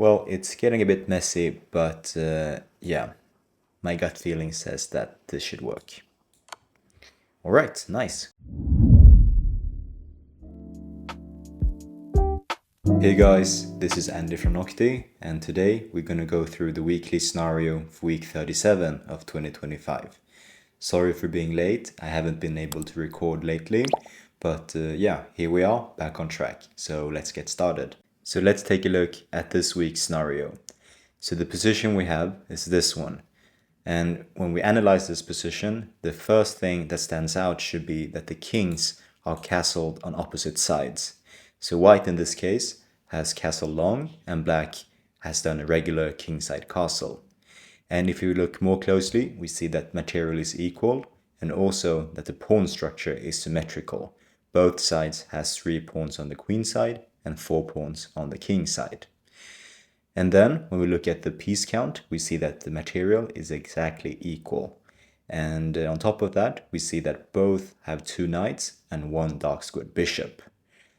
Well, it's getting a bit messy, but yeah, my gut feeling says that this should work. All right, nice. Hey guys, this is Andy from Noctie, and today we're gonna go through the weekly scenario for week 37 of 2025. Sorry for being late, I haven't been able to record lately, but yeah, here we are, back on track. So let's get started. So let's take a look at this week's scenario. So the position we have is this one. And when we analyze this position, the first thing that stands out should be that the kings are castled on opposite sides. So white in this case has castle long and black has done a regular kingside castle. And if you look more closely, we see that material is equal and also that the pawn structure is symmetrical. Both sides has 3 pawns on the queen side and 4 pawns on the king side. And then when we look at the piece count, we see that the material is exactly equal. And on top of that, we see that both have 2 knights and 1 dark squared bishop.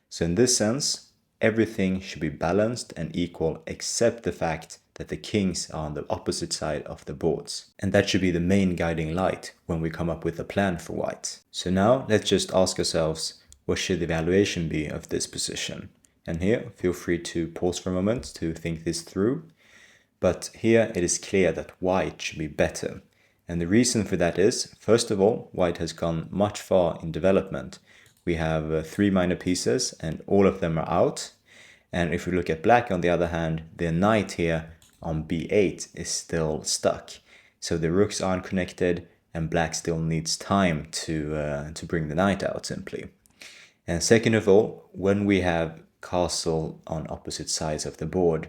So in this sense, everything should be balanced and equal except the fact that the kings are on the opposite side of the boards. And that should be the main guiding light when we come up with a plan for white. So now let's just ask ourselves, what should the evaluation be of this position? And here, feel free to pause for a moment to think this through. But here it is clear that white should be better. And the reason for that is, first of all, white has gone much far in development. We have 3 minor pieces and all of them are out. And if we look at black on the other hand, the knight here on b8 is still stuck. So the rooks aren't connected and black still needs time to bring the knight out simply. And second of all, when we have castle on opposite sides of the board,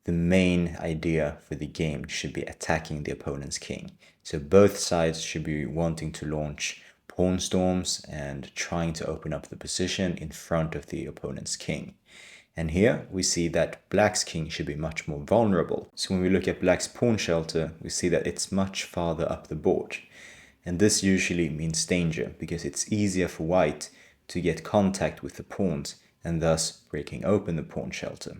the main idea for the game should be attacking the opponent's king. So both sides should be wanting to launch pawn storms and trying to open up the position in front of the opponent's king. And here we see that black's king should be much more vulnerable. So when we look at black's pawn shelter, we see that it's much farther up the board. And this usually means danger because it's easier for white to get contact with the pawns and thus breaking open the pawn shelter.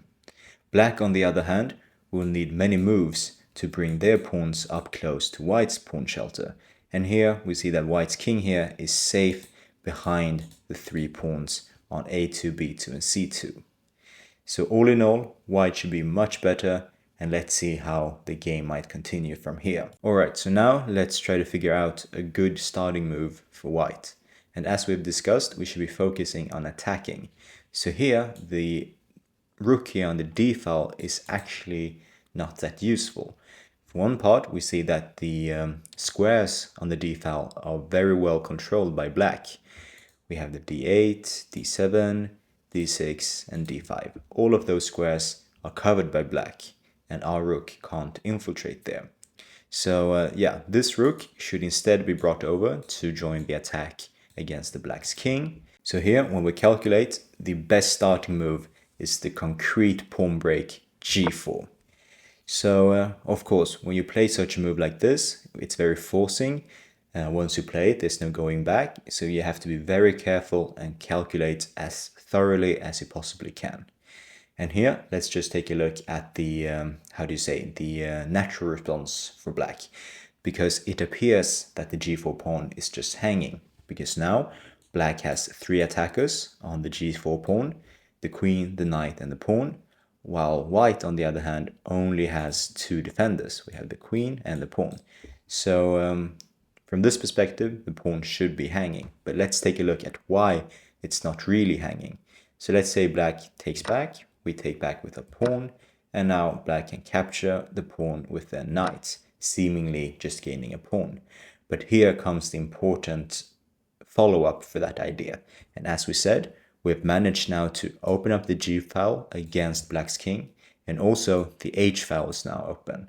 Black, on the other hand, will need many moves to bring their pawns up close to white's pawn shelter. And here we see that white's king here is safe behind the 3 pawns on a2, b2 and c2. So all in all, white should be much better, and let's see how the game might continue from here. Alright, so now let's try to figure out a good starting move for white. And as we've discussed, we should be focusing on attacking. So here, the rook here on the d file is actually not that useful. For one part, we see that the squares on the d file are very well controlled by black. We have the d8, d7, d6 and d5. All of those squares are covered by black and our rook can't infiltrate there. So yeah, this rook should instead be brought over to join the attack against the black's king. So here, when we calculate, the best starting move is the concrete pawn break g4. So of course, when you play such a move like this, it's very forcing. Once you play it, there's no going back. So you have to be very careful and calculate as thoroughly as you possibly can. And here, let's just take a look at the, natural response for black. Because it appears that the g4 pawn is just hanging. Because now, black has 3 attackers on the g4 pawn, the queen, the knight and the pawn, while white, on the other hand, only has 2 defenders. We have the queen and the pawn. So from this perspective, the pawn should be hanging. But let's take a look at why it's not really hanging. So let's say black takes back, we take back with a pawn, and now black can capture the pawn with their knight, seemingly just gaining a pawn. But here comes the important follow-up for that idea. And as we said, we've managed now to open up the g file against black's king, and also the h file is now open.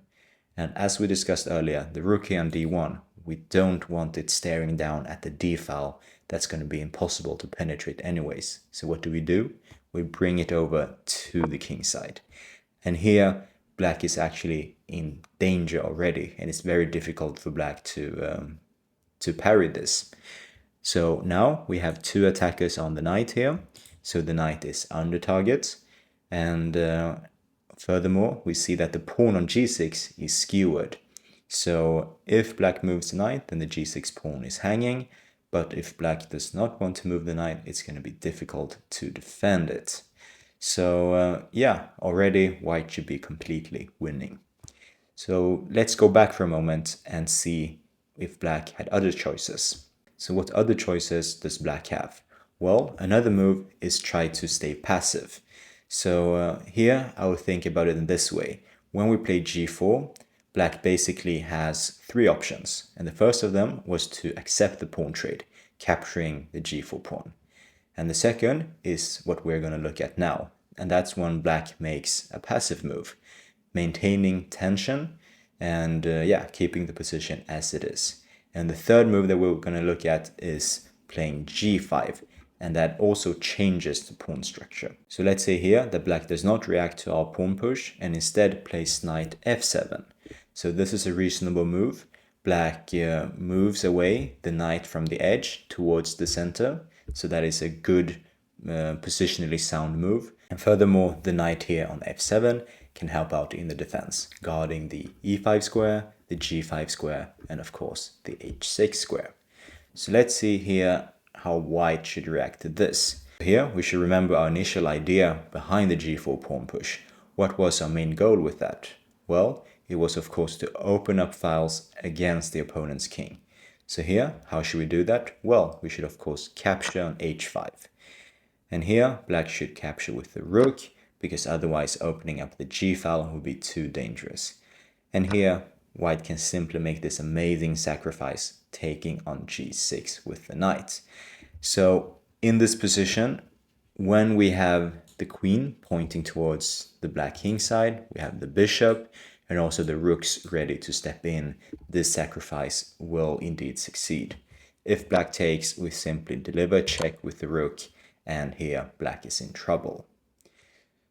And as we discussed earlier, the rook here on d1, we don't want it staring down at the d file. That's going to be impossible to penetrate anyways. So what do? We bring it over to the king side. And here, black is actually in danger already, and it's very difficult for black to parry this. So now we have 2 attackers on the knight here. So the knight is under target. And Furthermore, we see that the pawn on g6 is skewered. So if black moves the knight, then the g6 pawn is hanging. But if black does not want to move the knight, it's going to be difficult to defend it. So yeah, already white should be completely winning. So let's go back for a moment and see if black had other choices. So what other choices does black have? Well, another move is try to stay passive. So here I would think about it in this way. When we play g4, black basically has three options. And the first of them was to accept the pawn trade, capturing the g4 pawn. And the second is what we're going to look at now. And that's when black makes a passive move, maintaining tension and yeah, keeping the position as it is. And the third move that we're going to look at is playing g5, and that also changes the pawn structure. So let's say here that black does not react to our pawn push and instead plays knight f7. So this is a reasonable move. Black moves away the knight from the edge towards the center. So that is a good positionally sound move. And furthermore, the knight here on f7 can help out in the defense, guarding the e5 square, the g5 square, and of course the h6 square. So let's see here how white should react to this. Here we should remember our initial idea behind the g4 pawn push. What was our main goal with that? Well, it was of course to open up files against the opponent's king. So here, how should we do that? Well, we should of course capture on h5. And here, black should capture with the rook, because otherwise opening up the g file would be too dangerous. And here, white can simply make this amazing sacrifice, taking on g6 with the knight. So in this position, when we have the queen pointing towards the black king side, we have the bishop, and also the rooks ready to step in, this sacrifice will indeed succeed. If black takes, we simply deliver a check with the rook, and here black is in trouble.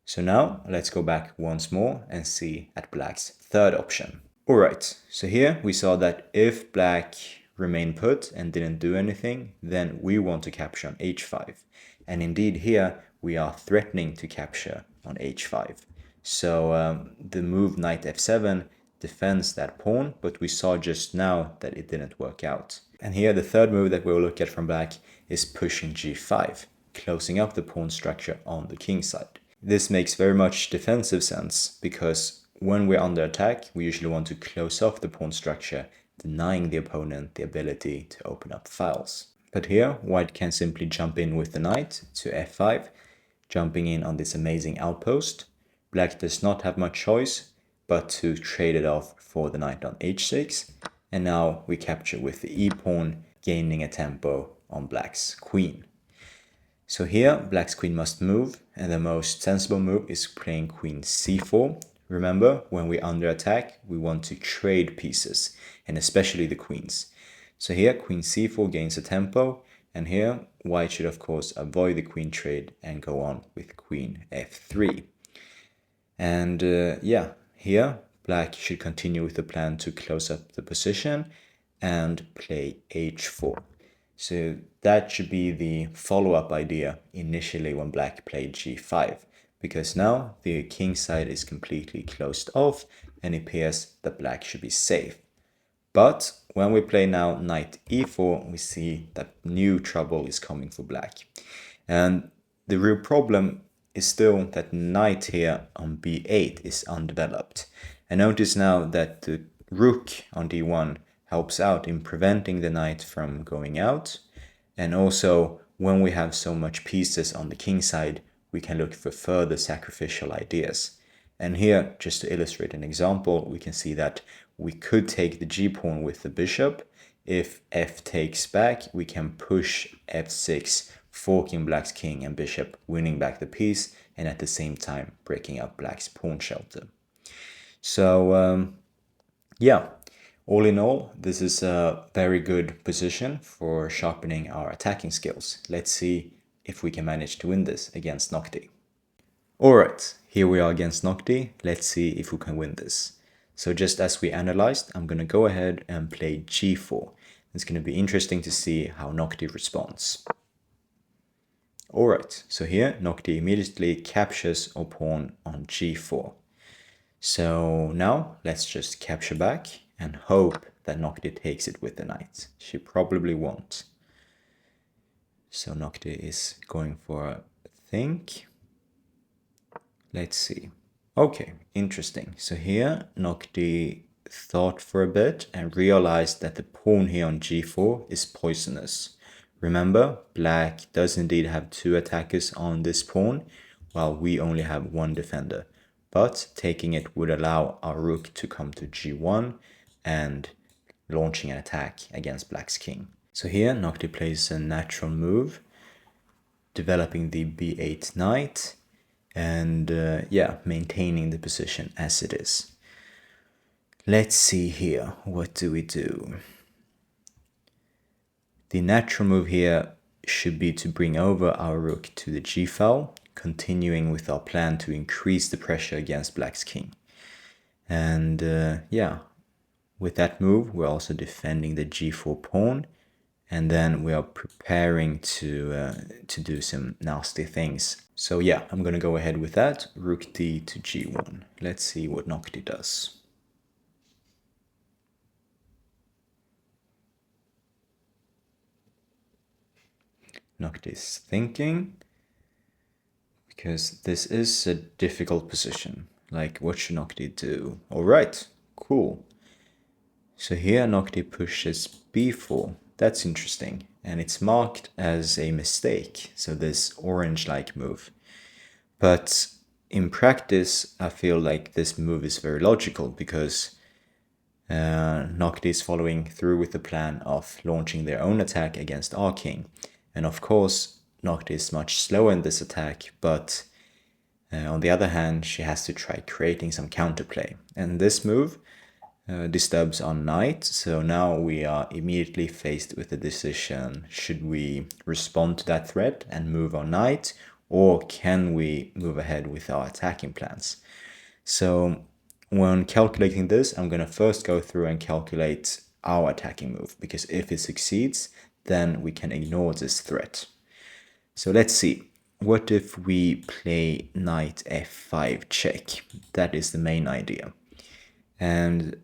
So now let's go back once more and see at black's third option. Alright, so here we saw that if black remained put and didn't do anything, then we want to capture on h5. And indeed here we are threatening to capture on h5. So the move knight f7 defends that pawn, but we saw just now that it didn't work out. And here the third move that we'll look at from black is pushing g5, closing up the pawn structure on the king side. This makes very much defensive sense, because when we're under attack, we usually want to close off the pawn structure, denying the opponent the ability to open up files. But here, white can simply jump in with the knight to f5, jumping in on this amazing outpost. Black does not have much choice but to trade it off for the knight on h6, and now we capture with the e-pawn, gaining a tempo on black's queen. So here, black's queen must move, and the most sensible move is playing queen c4. Remember, when we're under attack, we want to trade pieces, and especially the queens. So here, queen c4 gains a tempo, and here, white should of course avoid the queen trade and go on with queen f3. And yeah, here, black should continue with the plan to close up the position and play h4. So that should be the follow-up idea initially when black played g5, because now the king side is completely closed off and it appears that black should be safe. But when we play now knight e4, we see that new trouble is coming for black. And the real problem is still that knight here on b8 is undeveloped. And notice now that the rook on d1 helps out in preventing the knight from going out. And also, when we have so much pieces on the king side, we can look for further sacrificial ideas. And here, just to illustrate an example, we can see that we could take the g-pawn with the bishop. If f takes back, we can push f6, forking black's king and bishop, winning back the piece, and at the same time breaking up black's pawn shelter. So, yeah. All in all, this is a very good position for sharpening our attacking skills. Let's see if we can manage to win this against Noctie. Alright, here we are against Noctie. Let's see if we can win this. So just as we analyzed, I'm going to go ahead and play g4. It's going to be interesting to see how Noctie responds. Alright, so here Noctie immediately captures our pawn on g4. So now let's just capture back and hope that Noctie takes it with the knight. She probably won't. So Noctie is going for a think. Let's see. Okay, interesting. So here Noctie thought for a bit and realized that the pawn here on g4 is poisonous. Remember, black does indeed have two attackers on this pawn, while we only have one defender. But taking it would allow our rook to come to g1 and launching an attack against black's king. So here Noctie plays a natural move, developing the b8 knight, and yeah, maintaining the position as it is. Let's see here, what do we do? The natural move here should be to bring over our rook to the g-file, continuing with our plan to increase the pressure against black's king. And yeah, with that move we're also defending the g4 pawn, and then we are preparing to do some nasty things. So yeah, I'm gonna go ahead with that. Rook d to g1. Let's see what Noctie does. Noctie is thinking, because this is a difficult position. Like, what should Noctie do? Alright, cool. So here Noctie pushes b4. That's interesting. And it's marked as a mistake, so this orange-like move. But in practice, I feel like this move is very logical, because Noctie is following through with the plan of launching their own attack against our king. And of course, Noctie is much slower in this attack, but on the other hand, she has to try creating some counterplay. And this move disturbs our knight, so now we are immediately faced with the decision: should we respond to that threat and move our knight, or can we move ahead with our attacking plans? So when calculating this, I'm going to first go through and calculate our attacking move, because if it succeeds, then we can ignore this threat. So let's see. What if we play knight f5 check? That is the main idea. And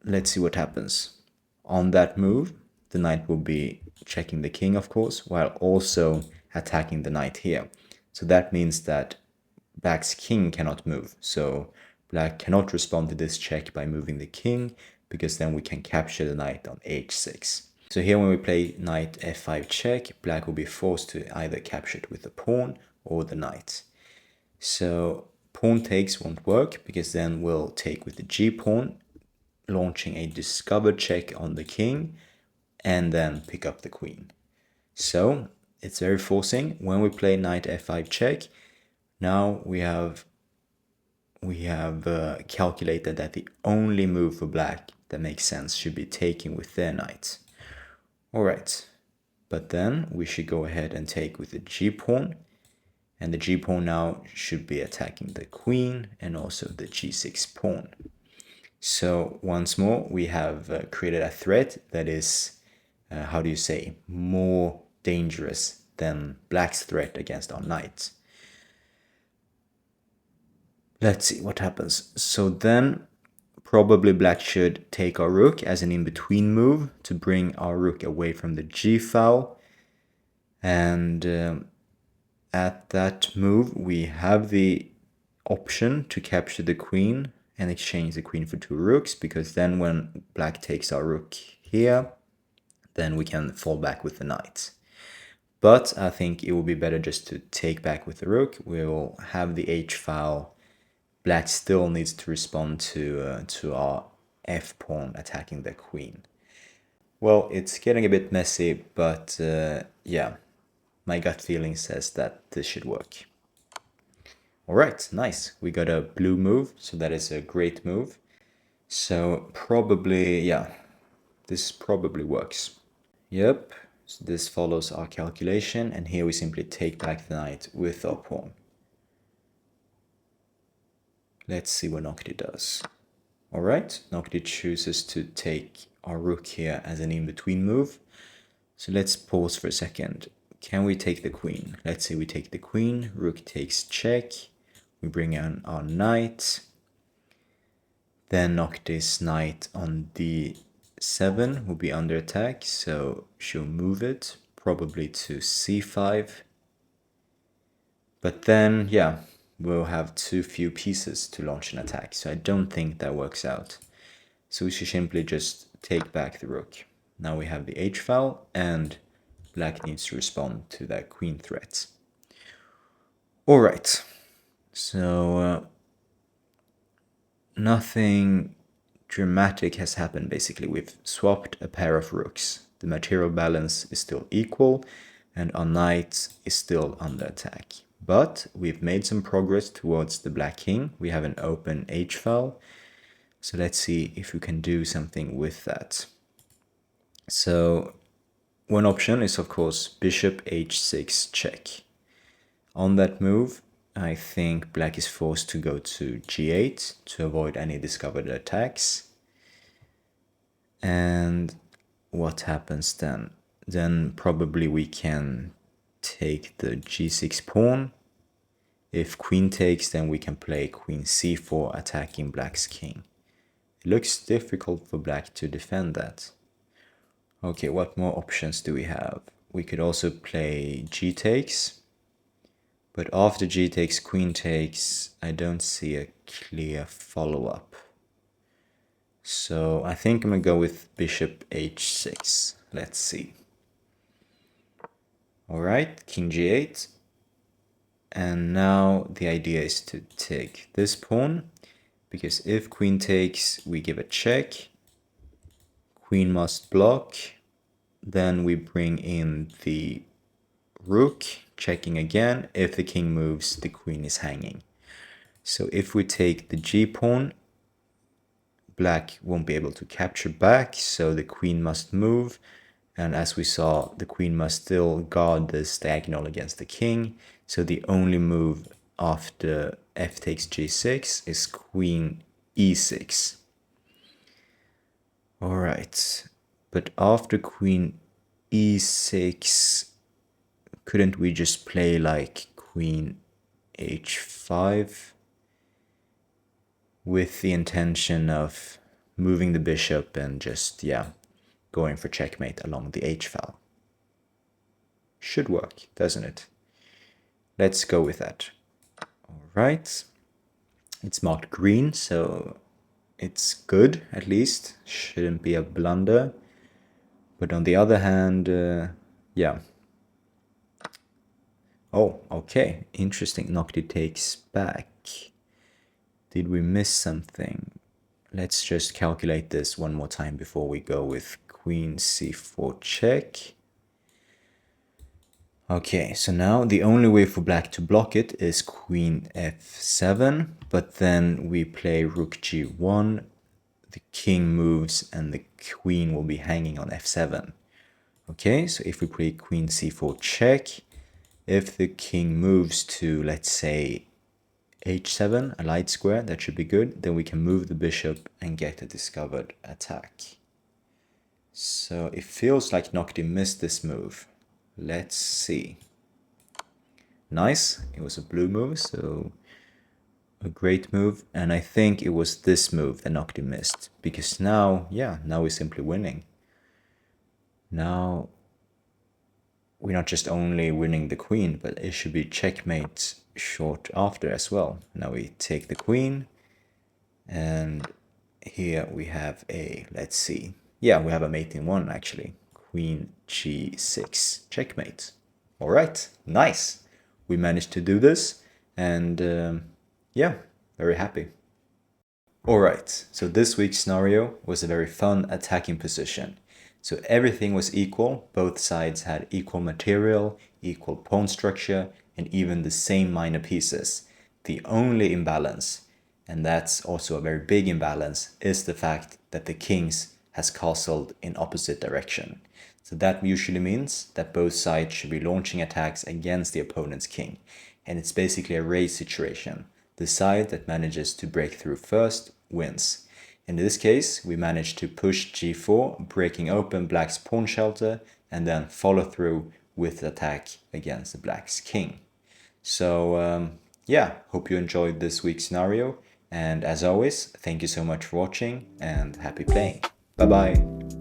let's see what happens. On that move, the knight will be checking the king, of course, while also attacking the knight here. So that means that black's king cannot move. So black cannot respond to this check by moving the king, because then we can capture the knight on h6. So here when we play knight f5 check, black will be forced to either capture it with the pawn or the knight. So pawn takes won't work, because then we'll take with the g-pawn, launching a discovered check on the king, and then pick up the queen. So it's very forcing. When we play knight f5 check, now we have calculated that the only move for black that makes sense should be taking with their knight. Alright, but then we should go ahead and take with the g-pawn, and the g-pawn now should be attacking the queen and also the g6 pawn. So once more, we have created a threat that is, how do you say, more dangerous than black's threat against our knight. Let's see what happens. So then probably black should take our rook as an in-between move to bring our rook away from the g-file. And at that move, we have the option to capture the queen and exchange the queen for two rooks, because then when black takes our rook here, then we can fall back with the knight. But I think it will be better just to take back with the rook. We will have the h-file. Black still needs to respond to our f-pawn attacking the queen. Well, it's getting a bit messy, but yeah, my gut feeling says that this should work. Alright, nice. We got a blue move, so that is a great move. So probably, yeah, this probably works. Yep, so this follows our calculation, and here we simply take back the knight with our pawn. Let's see what Noctie does. Alright, Noctie chooses to take our rook here as an in-between move. So let's pause for a second. Can we take the queen? Let's say we take the queen, rook takes check, we bring in our knight, Then Noctie's knight on d7 will be under attack, so she'll move it, probably to c5. But then, yeah, we'll have too few pieces to launch an attack, so I don't think that works out. So we should simply just take back the rook. Now we have the h-file, and black needs to respond to that queen threat. Alright, so nothing dramatic has happened basically. We've swapped a pair of rooks. The material balance is still equal, and our knight is still under attack. But we've made some progress towards the black king. We have an open h-file. So let's see if we can do something with that. So one option is of course bishop h6 check. On that move, I think black is forced to go to g8 to avoid any discovered attacks. And what happens then? Then probably we can take the g6 pawn. If queen takes, then we can play queen c4 attacking black's king. It looks difficult for black to defend that. Okay, what more options do we have? We could also play g takes. But after g takes, queen takes, I don't see a clear follow-up. So I think I'm going to go with bishop h6. Let's see. Alright, king g8. And now the idea is to take this pawn, because if queen takes, we give a check. Queen must block. Then we bring in the rook, checking again. If the king moves, the queen is hanging. So if we take the g-pawn, black won't be able to capture back, so the queen must move. And as we saw, the queen must still guard this diagonal against the king. So the only move after f takes g6 is queen e6. Alright, but after queen e6, couldn't we just play like queen h5 with the intention of moving the bishop and just, yeah, going for checkmate along the h-file? Should work, doesn't it? Let's go with that. Alright, it's marked green, so it's good at least. Shouldn't be a blunder. But on the other hand, yeah. Oh, okay, interesting. Noctie takes back. Did we miss something? Let's just calculate this one more time before we go with queen c4 check. Okay, so now the only way for black to block it is queen f7, but then we play rook g1, the king moves, and the queen will be hanging on f7. Okay, so if we play queen c4 check, if the king moves to, let's say, h7, a light square, that should be good, then we can move the bishop and get a discovered attack. So it feels like Noctie missed this move. Let's see. Nice, it was a blue move, so a great move. And I think it was this move that Noctie missed, because now, yeah, now we're simply winning. Now we're not just only winning the queen, but it should be checkmate short after as well. Now we take the queen, and here we have a, let's see, yeah, we have a mate in one actually. Queen g6, checkmate. All right, nice. We managed to do this, and yeah, very happy. All right, so this week's scenario was a very fun attacking position. So everything was equal, both sides had equal material, equal pawn structure, and even the same minor pieces. The only imbalance, and that's also a very big imbalance, is the fact that the kings has castled in opposite direction. So that usually means that both sides should be launching attacks against the opponent's king. And it's basically a race situation. The side that manages to break through first wins. In this case, we managed to push g4, breaking open black's pawn shelter, and then follow through with the attack against the black's king. So yeah, hope you enjoyed this week's scenario. And as always, thank you so much for watching and happy playing. Bye bye!